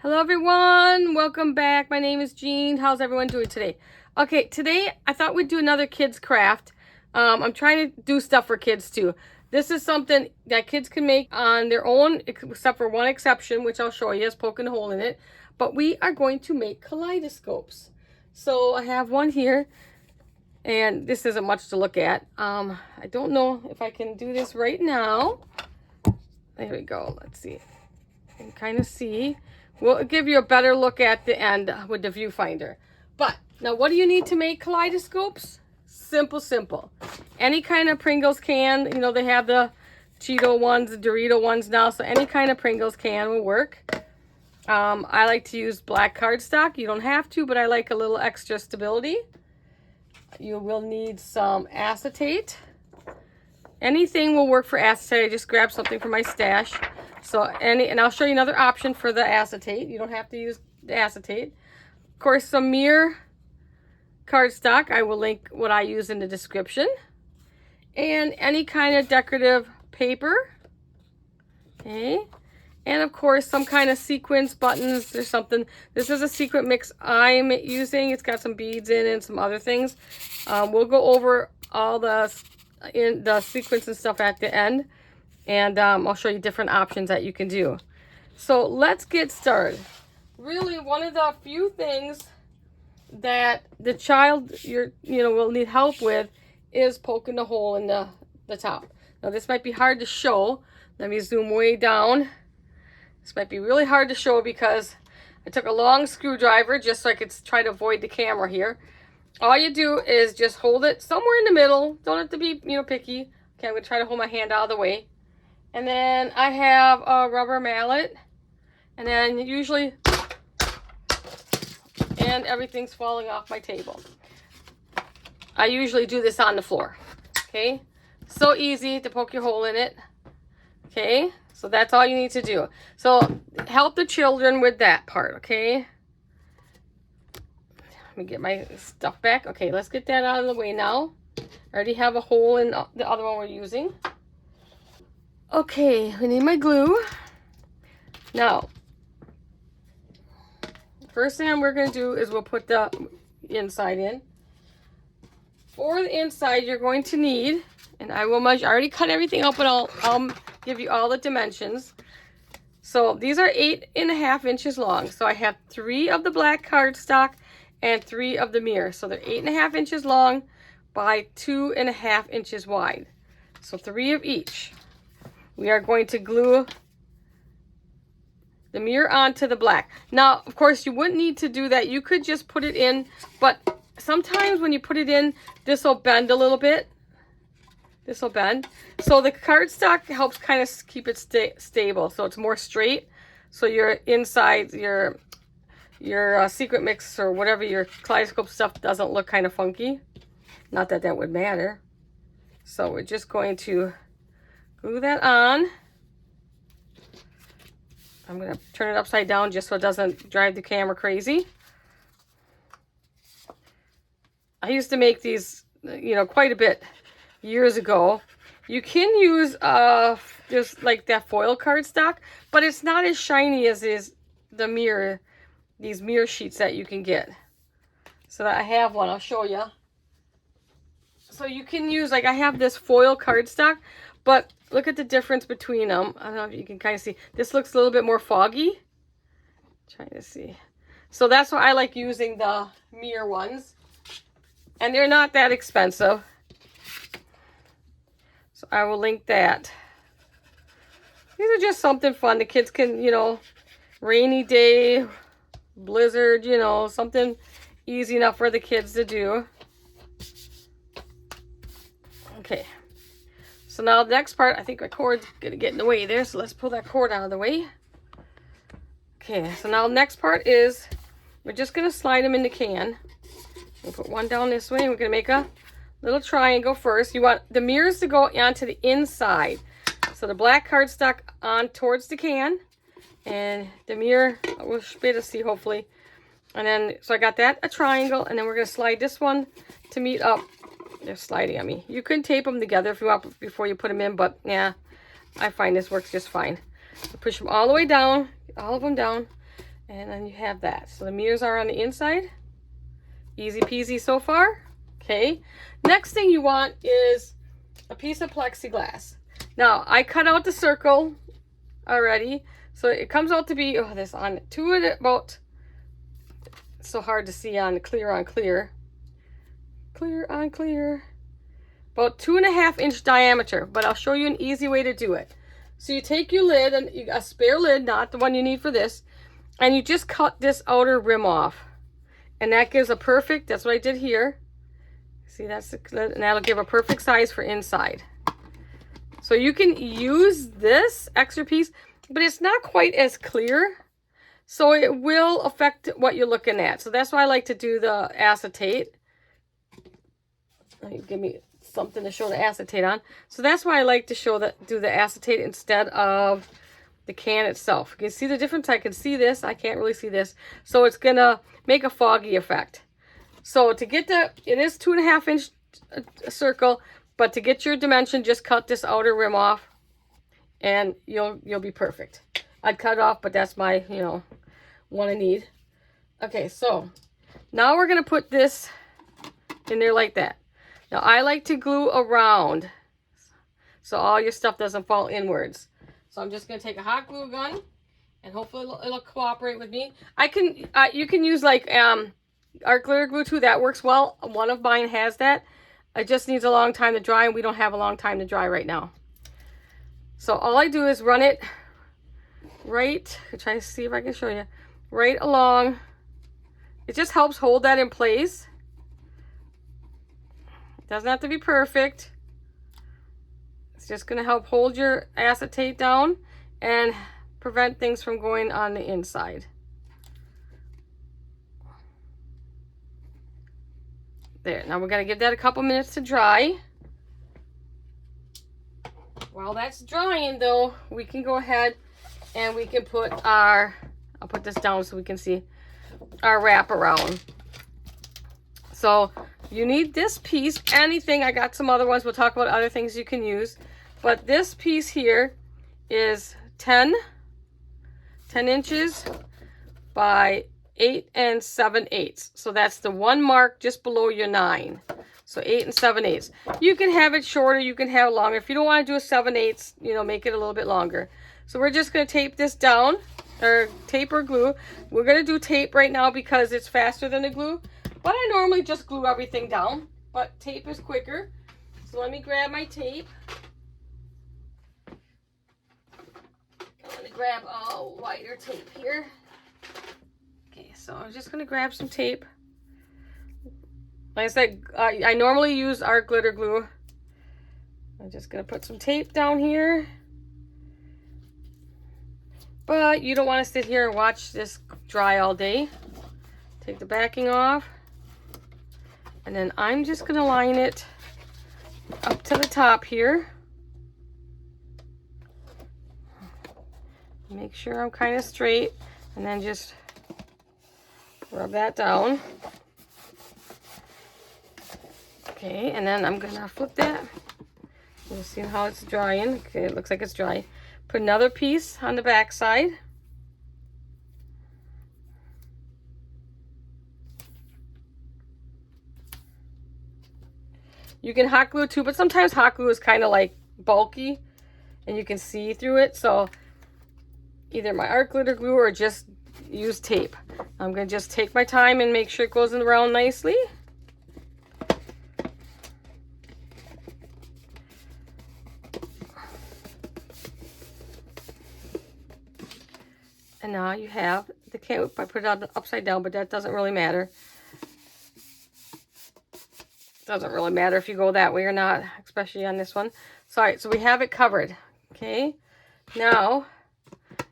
Hello everyone, welcome back. My name is Jean. How's everyone doing today? Okay, today I thought we'd do another kids craft. I'm trying to do stuff for kids too. This is something that kids can make on their own, except for one exception, which I'll show you, is poking a hole in it. But we are going to make kaleidoscopes. So I have one here, and this isn't much to look at. I don't know if I can do this right now. There we go, let's see. You can kind of see. We'll give you a better look at the end with the viewfinder. But now, what do you need to make kaleidoscopes? Simple. Any kind of Pringles can. You know, they have the Cheeto ones, the Dorito ones now, so any kind of Pringles can will work. I like to use black cardstock. You don't have to, but I like a little extra stability. You will need some acetate. Anything will work for acetate. I just grabbed something from my stash. And I'll show you another option for the acetate. You don't have to use the acetate. Of course, some mirror cardstock. I will link what I use in the description. And any kind of decorative paper. Okay. And of course, some kind of sequins, buttons, or something. This is a secret mix I'm using. It's got some beads in it and some other things. We'll go over all the sequins and stuff at the end. And I'll show you different options that you can do. So let's get started. Really, one of the few things that the child will need help with is poking the hole in the top. Now this might be hard to show. Let me zoom way down. This might be really hard to show because I took a long screwdriver just so I could try to avoid the camera here. All you do is just hold it somewhere in the middle. Don't have to be picky. Okay, I'm gonna try to hold my hand out of the way. And then I have a rubber mallet, and then usually, and everything's falling off my table. I usually do this on the floor, okay? So easy to poke your hole in it, okay? So that's all you need to do. So help the children with that part, okay? Let me get my stuff back. Okay, let's get that out of the way now. I already have a hole in the other one we're using. Okay, we need my glue. Now, first thing we're going to do is we'll put the inside in. For the inside, you're going to need, and I will measure, I already cut everything up, but I'll give you all the dimensions. So these are 8.5 inches long. So I have 3 of the black cardstock and 3 of the mirror. So they're 8.5 inches long by 2.5 inches wide. So 3 of each. We are going to glue the mirror onto the black. Now, of course, you wouldn't need to do that. You could just put it in, but sometimes when you put it in, this will bend a little bit. This will bend. So the cardstock helps kind of keep it stable, so it's more straight. So your inside, your secret mix or whatever, your kaleidoscope stuff doesn't look kind of funky. Not that that would matter. So we're just going to glue that on. I'm going to turn it upside down just so it doesn't drive the camera crazy. I used to make these, quite a bit years ago. You can use just like that foil cardstock, but it's not as shiny as is the mirror, these mirror sheets that you can get. So I have one, I'll show you. So you can use, like I have this foil cardstock, but look at the difference between them. I don't know if you can kind of see. This looks a little bit more foggy. Trying to see. So that's why I like using the mirror ones. And they're not that expensive. So I will link that. These are just something fun. The kids can, rainy day, blizzard, something easy enough for the kids to do. Okay. So now the next part, I think my cord's gonna get in the way there, so let's pull that cord out of the way. Okay, so now the next part is, we're just gonna slide them in the can. We'll put one down this way, and we're gonna make a little triangle first. You want the mirrors to go onto the inside. So the black cardstock on towards the can, and the mirror, we'll be able to see hopefully. And then, so I got that, a triangle, and then we're gonna slide this one to meet up. They're sliding on me. You can tape them together if you want before you put them in, but yeah, I find this works just fine. So push them all the way down, all of them down, And then you have that. So the mirrors are on the inside. Easy peasy so far. Okay. Next thing you want is a piece of plexiglass. Now, I cut out the circle already. So it comes out to be, oh, this on two of it, about, it's so hard to see on clear on clear. Clear on clear. About 2.5 inch diameter, but I'll show you an easy way to do it. So you take your lid, and a spare lid, not the one you need for this, and you just cut this outer rim off. And that gives a perfect, that's what I did here. See, that's the lid, and that'll give a perfect size for inside. So you can use this extra piece, but it's not quite as clear. So it will affect what you're looking at. So that's why I like to do the acetate. Give me something to show the acetate on. So that's why I like to do the acetate instead of the can itself. You can see the difference. I can see this. I can't really see this. So it's going to make a foggy effect. So to get it is 2.5 inch circle, but to get your dimension, just cut this outer rim off and you'll be perfect. I'd cut it off, but that's my, one I need. Okay, so now we're going to put this in there like that. Now, I like to glue around so all your stuff doesn't fall inwards. So I'm just going to take a hot glue gun, and hopefully it'll cooperate with me. You can use like art glitter glue too. That works well. One of mine has that. It just needs a long time to dry, and we don't have a long time to dry right now. So all I do is run it right, I'll try to see if I can show you, right along. It just helps hold that in place. Doesn't have to be perfect. It's just going to help hold your acetate down and prevent things from going on the inside. There. Now we're going to give that a couple minutes to dry. While that's drying though, we can go ahead and we can put I'll put this down so we can see our wrap around. So you need this piece, anything. I got some other ones. We'll talk about other things you can use. But this piece here is 10 inches by 8 7/8. So that's the one mark just below your 9. So 8 7/8. You can have it shorter, you can have it longer. If you don't want to do a 7/8, make it a little bit longer. So we're just going to tape this down, or tape or glue. We're going to do tape right now because it's faster than the glue. But I normally just glue everything down, but tape is quicker. So let me grab my tape. I'm going to grab a lighter tape here. Okay, so I'm just going to grab some tape. Like I said, I normally use art glitter glue. I'm just going to put some tape down here. But you don't want to sit here and watch this dry all day. Take the backing off. And then I'm just going to line it up to the top here. Make sure I'm kind of straight. And then just rub that down. Okay, and then I'm going to flip that. You'll see how it's drying. Okay, it looks like it's dry. Put another piece on the back side. You can hot glue too, but sometimes hot glue is kind of like bulky and you can see through it. So either my art glitter glue or just use tape. I'm going to just take my time and make sure it goes around nicely. And now you have the cape. I put it on upside down, but that doesn't really matter. Doesn't really matter if you go that way or not, especially on this one. So, all right, so we have it covered. Okay, now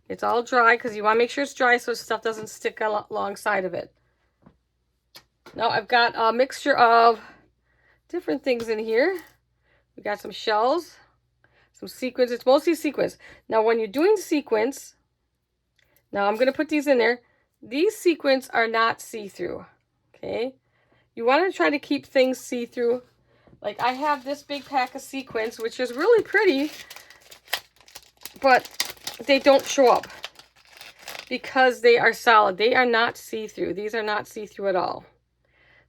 it's all dry because you want to make sure it's dry so stuff doesn't stick alongside of it. Now I've got a mixture of different things in here. We got some shells, some sequins. It's mostly sequins. Now when you're doing sequins, now I'm going to put these in there. These sequins are not see-through. Okay. You want to try to keep things see-through. Like I have this big pack of sequins, which is really pretty, but they don't show up. because they are solid. They are not see-through. These are not see-through at all.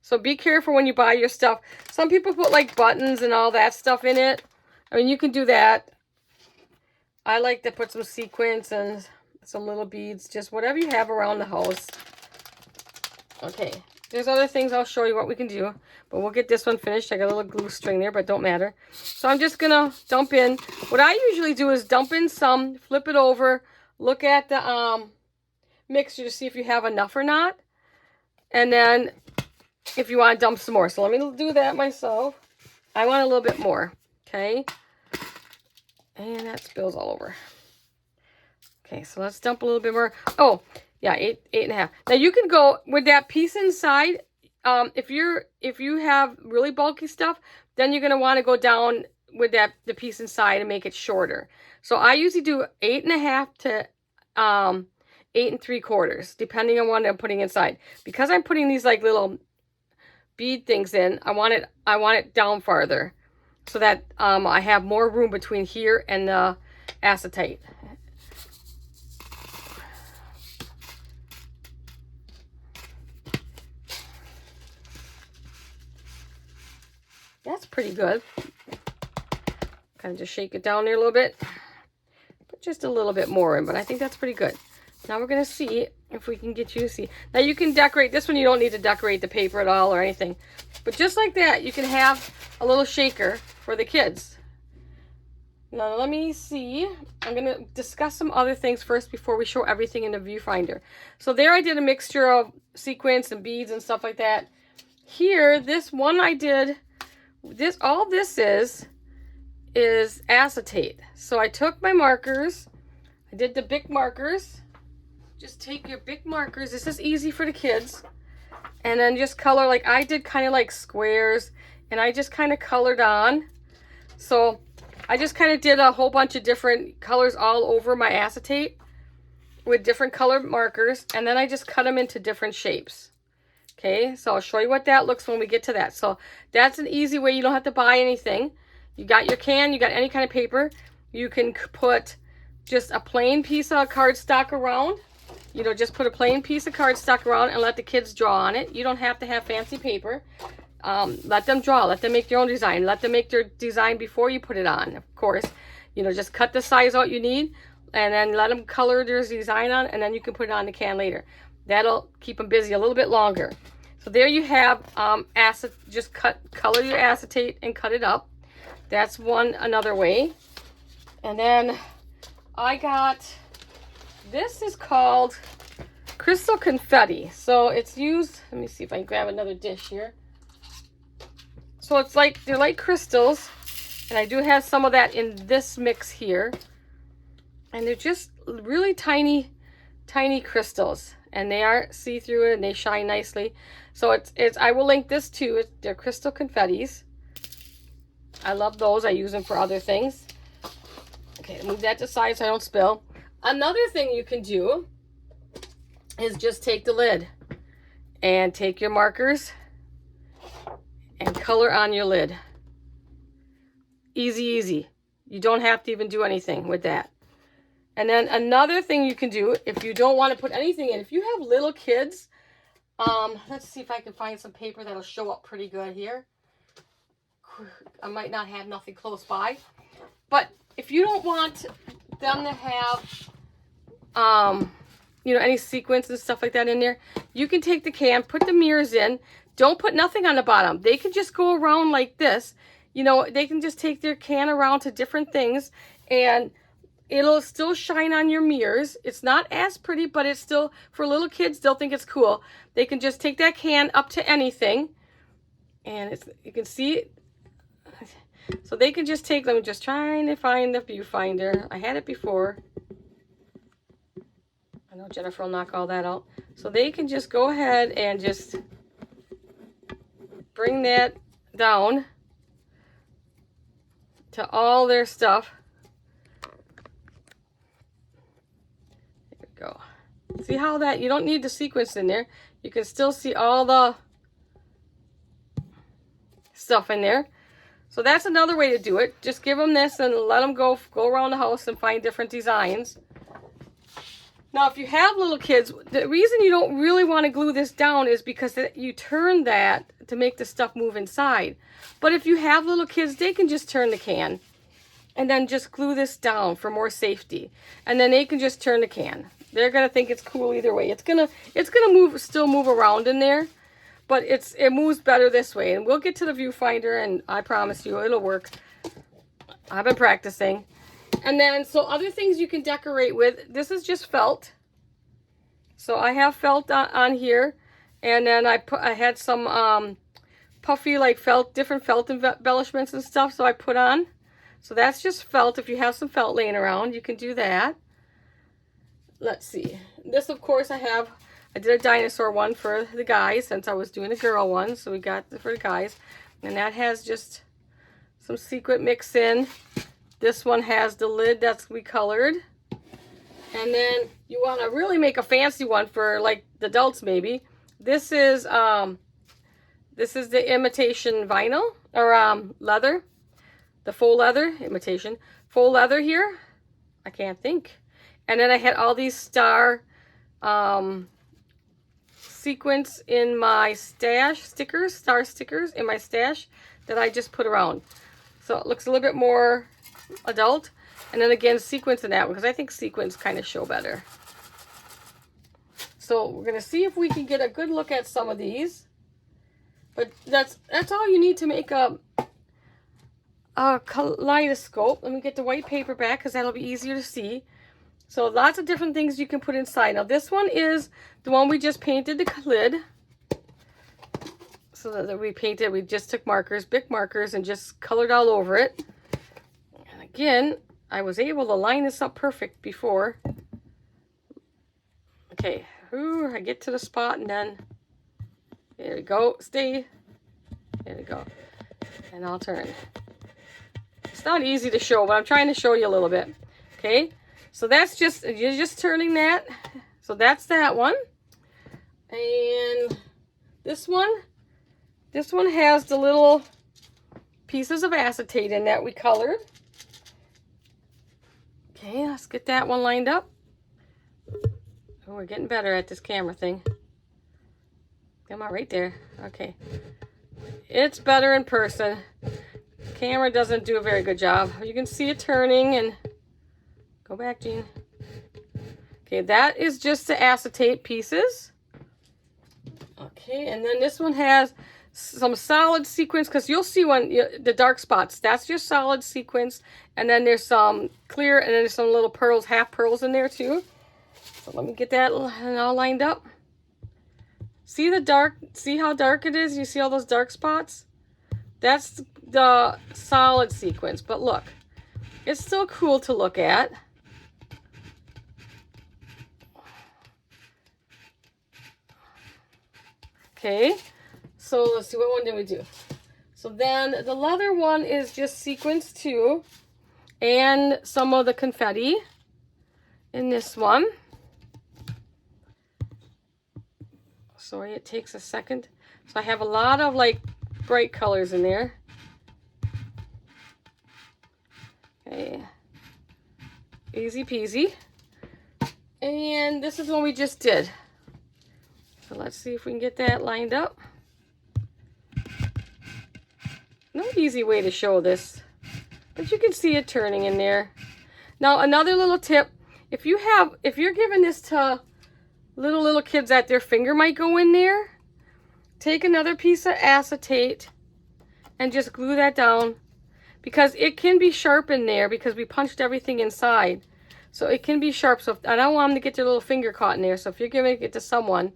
So be careful when you buy your stuff. Some people put like buttons and all that stuff in it. I mean, you can do that. I like to put some sequins and some little beads, just whatever you have around the house. Okay, there's other things I'll show you what we can do, but we'll get this one finished. I got a little glue string there, but don't matter. So I'm just gonna dump in. What I usually do is dump in some, flip it over, look at the mixture to see if you have enough or not, and then if you want to dump some more. So let me do that myself. I want a little bit more, okay? And that spills all over. Okay, so let's dump a little bit more. Oh, yeah, eight and a half. Now you can go with that piece inside. If you have really bulky stuff, then you're gonna want to go down with the piece inside and make it shorter. So I usually do 8.5 to 8 3/4, depending on what I'm putting inside. Because I'm putting these like little bead things in, I want it down farther, so that I have more room between here and the acetate. That's pretty good. Kind of just shake it down there a little bit. Put just a little bit more in, but I think that's pretty good. Now we're going to see if we can get you to see. Now you can decorate. This one you don't need to decorate the paper at all or anything. But just like that, you can have a little shaker for the kids. Now let me see. I'm going to discuss some other things first before we show everything in the viewfinder. So there I did a mixture of sequins and beads and stuff like that. Here, this one I did... all this is acetate. So I took my markers. I did the Bic markers. Just take your Bic markers. This is easy for the kids. And then just color, like I did kind of like squares. And I just kind of colored on. So I just kind of did a whole bunch of different colors all over my acetate with different colored markers. And then I just cut them into different shapes. Okay, so I'll show you what that looks when we get to that. So that's an easy way. You don't have to buy anything. You got your can, you got any kind of paper. You can put just a plain piece of cardstock around. You know, just put a plain piece of cardstock around and let the kids draw on it. You don't have to have fancy paper. Let them draw. Let them make their own design. Let them make their design before you put it on, of course. You know, just cut the size out you need and then let them color their design on, and then you can put it on the can later. That'll keep them busy a little bit longer. So there you have just color your acetate and cut it up. That's another way. And then I got, this is called crystal confetti. So it's used, let me see if I can grab another dish here. So it's like, they're like crystals. And I do have some of that in this mix here. And they're just really tiny, tiny crystals. And they are see-through and they shine nicely. So it's I will link this too. They're crystal confettis. I love those. I use them for other things. Okay, move that to the side so I don't spill. Another thing you can do is just take the lid and take your markers and color on your lid. Easy, easy. You don't have to even do anything with that. And then another thing you can do, if you don't want to put anything in, if you have little kids, let's see if I can find some paper that'll show up pretty good here. I might not have nothing close by. But if you don't want them to have, you know, any sequins and stuff like that in there, you can take the can, put the mirrors in. Don't put nothing on the bottom. They can just go around like this. You know, they can just take their can around to different things, and it'll still shine on your mirrors. It's not as pretty, but it's still, for little kids, they'll think it's cool. They can just take that can up to anything, and you can see. So they can just take them. I'm just trying to find the viewfinder. I had it before. I know Jennifer will knock all that out. So they can just go ahead and just bring that down to all their stuff. There we go. See how that, you don't need the sequins in there. You can still see all the stuff in there. So that's another way to do it. Just give them this and let them go around the house and find different designs. Now, if you have little kids, the reason you don't really want to glue this down is because you turn that to make the stuff move inside. But if you have little kids, they can just turn the can and then just glue this down for more safety. And then they can just turn the can. They're gonna think it's cool either way. It's gonna still move around in there, but it moves better this way. And we'll get to the viewfinder, and I promise you it'll work. I've been practicing. And then, so other things you can decorate with, this is just felt. So I have felt on here, and then I had some puffy like felt, different felt embellishments and stuff, so I put on. So that's just felt. If you have some felt laying around, you can do that. Let's see. This, of course, I did a dinosaur one for the guys since I was doing a girl one, so we got it for the guys. And that has just some sequin mix in. This one has the lid that's recolored. And then you want to really make a fancy one for like the adults maybe. This is the imitation vinyl or leather. The faux leather, imitation. Faux leather here. I can't think. And then I had all these star sequins in my stash, star stickers in my stash that I just put around. So it looks a little bit more adult. And then again, sequins in that one, because I think sequins kind of show better. So we're going to see if we can get a good look at some of these. But that's all you need to make a kaleidoscope. Let me get the white paper back because that'll be easier to see. So lots of different things you can put inside. Now this one is the one we just painted the lid. So that we just took markers, big markers, and just colored all over it. And again, I was able to line this up perfect before. Okay, I get to the spot and then, there we go, stay. There we go. And I'll turn. It's not easy to show, but I'm trying to show you a little bit. Okay, so that's just, you're just turning that. So that's that one. And this one has the little pieces of acetate in that we colored. Okay, let's get that one lined up. Oh, we're getting better at this camera thing. Come on, right there. Okay. It's better in person. Camera doesn't do a very good job. You can see it turning and go back, Jean. Okay, that is just the acetate pieces. Okay, and then this one has some solid sequins, because you'll see the dark spots. That's just solid sequins, and then there's some clear, and then there's some little pearls, half pearls in there too. So let me get that all lined up. See the dark? See how dark it is? You see all those dark spots? That's the solid sequence, but look, it's still cool to look at. Okay, so let's see, what one did we do? So then the leather one is just sequins too, and some of the confetti in this one. Sorry, it takes a second. So I have a lot of like bright colors in there. Okay, easy peasy. And this is one we just did. So let's see if we can get that lined up. No easy way to show this, but you can see it turning in there. Now another little tip, if you're giving this to little kids that their finger might go in there, take another piece of acetate and just glue that down, because it can be sharp in there because we punched everything inside. So it can be sharp. So I don't want them to get their little finger caught in there. So if you're giving it to someone,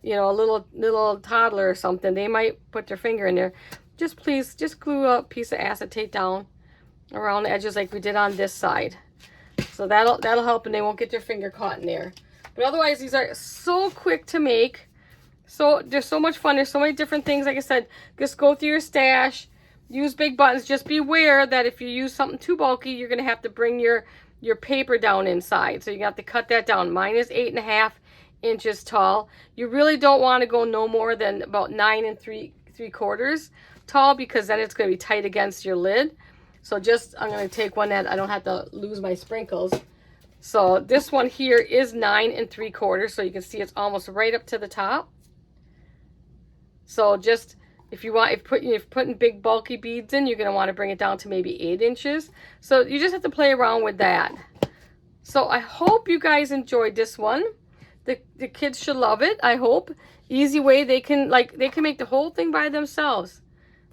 you know, a little toddler or something, they might put their finger in there. Please glue a piece of acetate down around the edges like we did on this side. So that'll help, and they won't get their finger caught in there. But otherwise, these are so quick to make. So they're so much fun. There's so many different things. Like I said, just go through your stash, use big buttons. Just be aware that if you use something too bulky, you're going to have to bring your paper down inside. So you have to cut that down. Mine is 8.5 inches tall. You really don't want to go no more than about 9 3/4 tall, because then it's going to be tight against your lid. So I'm going to take one that I don't have to lose my sprinkles. So this one here is 9 3/4, so you can see it's almost right up to the top. So just if you're putting big bulky beads in, you're going to want to bring it down to maybe 8 inches. So you just have to play around with that. So I hope you guys enjoyed this one. The kids should love it, I hope. Easy way they can make the whole thing by themselves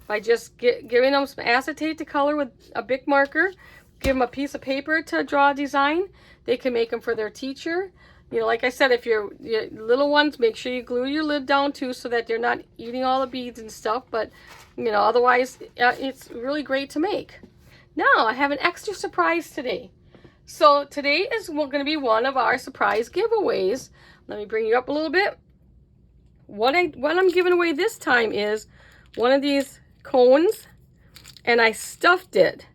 by just giving them some acetate to color with a Bic marker. Give them a piece of paper to draw a design. They can make them for their teacher. You know, like I said, if your little ones, make sure you glue your lid down too so that they're not eating all the beads and stuff. But, you know, otherwise, it's really great to make. Now, I have an extra surprise today. So today is going to be one of our surprise giveaways. Let me bring you up a little bit. What I'm giving away this time is one of these cones, and I stuffed it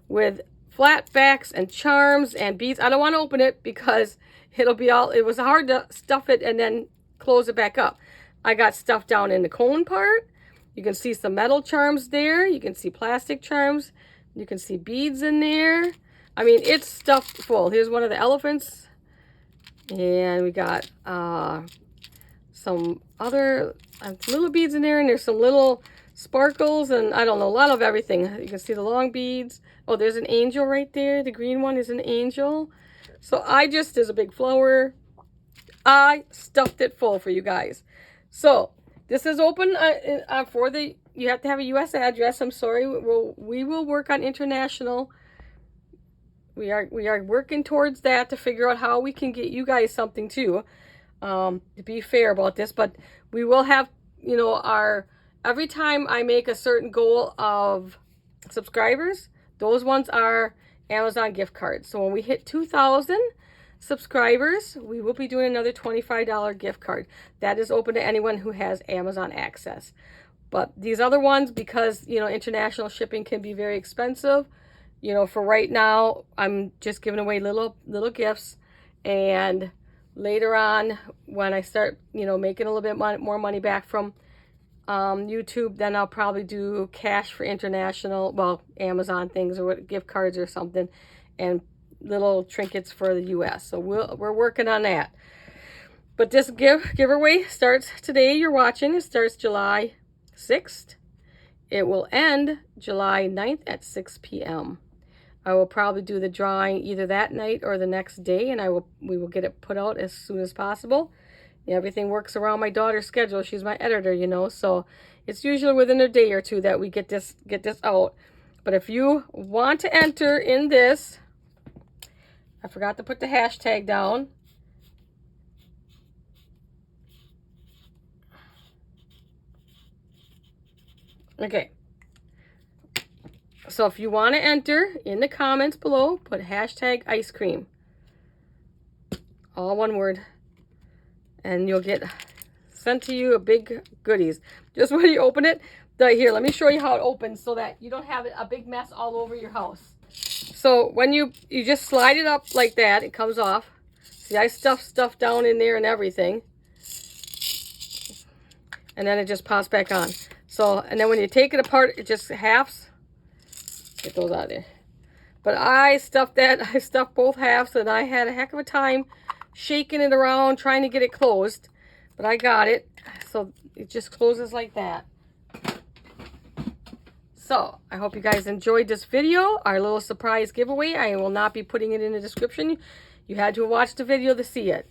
with flat backs and charms and beads. I don't want to open it because it was hard to stuff it and then close it back up. I got stuff down in the cone part. You can see some metal charms there. You can see plastic charms. You can see beads in there. I mean, it's stuffed full. Here's one of the elephants. And we got some other little beads in there, and there's some little sparkles, and I don't know, a lot of everything. You can see the long beads. Oh, there's an angel right there. The green one is an angel. So there's a big flower. I stuffed it full for you guys. So this is open you have to have a U.S. address. I'm sorry. We will work on international. We are working towards that to figure out how we can get you guys something too, to be fair about this. But we will have, you know, every time I make a certain goal of subscribers, those ones are Amazon gift cards. So when we hit 2,000 subscribers, we will be doing another $25 gift card. That is open to anyone who has Amazon access. But these other ones, because, you know, international shipping can be very expensive, you know, for right now, I'm just giving away little gifts. And later on, when I start, you know, making a little bit more money back from YouTube, then I'll probably do cash for international, well, Amazon things or gift cards or something, and little trinkets for the US. So we're working on that. But this giveaway starts today. You're watching. It starts July 6th. It will end July 9th at 6 p.m. I will probably do the drawing either that night or the next day, and we will get it put out as soon as possible. Everything works around my daughter's schedule. She's my editor, you know, so it's usually within a day or two that we get this out. But if you want to enter in this, I forgot to put the hashtag down. Okay. So if you want to enter, in the comments below, put hashtag ice cream. All one word. And you'll get sent to you a big goodies. Just when you open it, here, let me show you how it opens so that you don't have a big mess all over your house. So when you just slide it up like that, it comes off. See, I stuffed stuff down in there and everything. And then it just pops back on. So, and then when you take it apart, it just halves. Get those out of there. But I stuffed both halves, and I had a heck of a time shaking it around, trying to get it closed. But I got it. So it just closes like that. So I hope you guys enjoyed this video, our little surprise giveaway. I will not be putting it in the description. You had to watch the video to see it.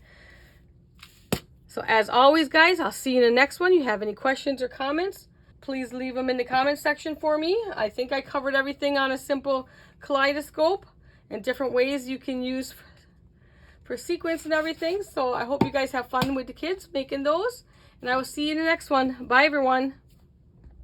So as always, guys, I'll see you in the next one. You have any questions or comments, please leave them in the comment section for me. I think I covered everything on a simple kaleidoscope and different ways you can use for sequins and everything. So I hope you guys have fun with the kids making those. And I will see you in the next one. Bye, everyone.